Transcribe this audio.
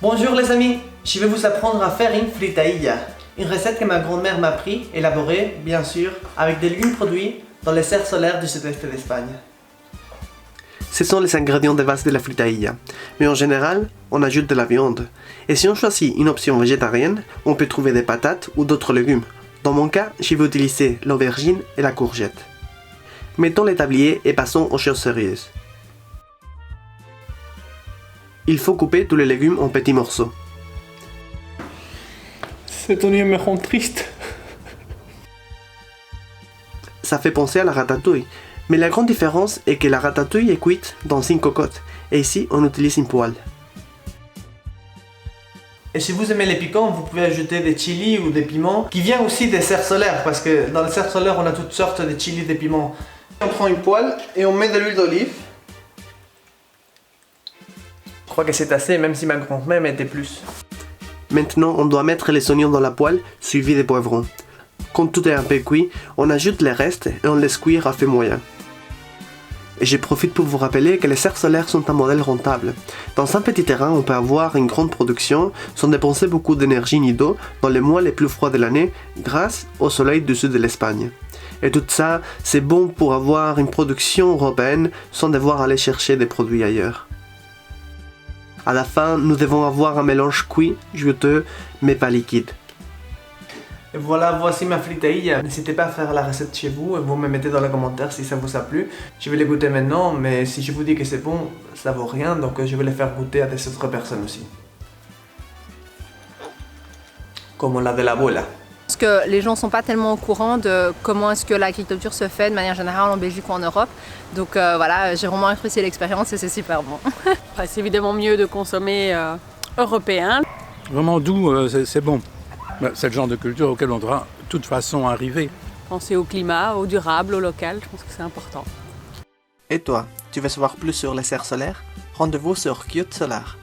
Bonjour les amis, je vais vous apprendre à faire une fritailla. Une recette que ma grand-mère m'a appris, élaborée, bien sûr, avec des légumes produits dans les serres solaires du sud-est d'Espagne. Ce sont les ingrédients de base de la fritailla, mais en général, on ajoute de la viande. Et si on choisit une option végétarienne, on peut trouver des patates ou d'autres légumes. Dans mon cas, je vais utiliser l'aubergine et la courgette. Mettons les tabliers et passons aux choses sérieuses. Il faut couper tous les légumes en petits morceaux. Cet oignon me rend triste. Ça fait penser à la ratatouille, mais la grande différence est que la ratatouille est cuite dans une cocotte, et ici on utilise une poêle. Et si vous aimez les piquants, vous pouvez ajouter des chilis ou des piments, qui viennent aussi des serres solaires, parce que dans les serres solaires on a toutes sortes de chilis et de piments. On prend une poêle et on met de l'huile d'olive. Je crois que c'est assez, même si ma grand-mère mettait plus. Maintenant, on doit mettre les oignons dans la poêle, suivi des poivrons. Quand tout est un peu cuit, on ajoute les restes et on laisse cuire à feu moyen. Et je profite pour vous rappeler que les serres solaires sont un modèle rentable. Dans un petit terrain, on peut avoir une grande production sans dépenser beaucoup d'énergie ni d'eau dans les mois les plus froids de l'année grâce au soleil du sud de l'Espagne. Et tout ça, c'est bon pour avoir une production européenne sans devoir aller chercher des produits ailleurs. À la fin, nous devons avoir un mélange cuit, juteux, mais pas liquide. Et voilà, voici ma fritailla. N'hésitez pas à faire la recette chez vous et vous me mettez dans les commentaires si ça vous a plu. Je vais les goûter maintenant, mais si je vous dis que c'est bon, ça vaut rien, donc je vais les faire goûter à des autres personnes aussi. Comme la de l'abuela. Parce que les gens ne sont pas tellement au courant de comment est-ce que l'agriculture se fait de manière générale en Belgique ou en Europe. Donc voilà, j'ai vraiment apprécié l'expérience et c'est super bon. C'est évidemment mieux de consommer européen. Vraiment doux, c'est bon. C'est le genre de culture auquel on doit de toute façon arriver. Penser au climat, au durable, au local, je pense que c'est important. Et toi, tu veux savoir plus sur les serres solaires? Rendez-vous sur Cute Solar.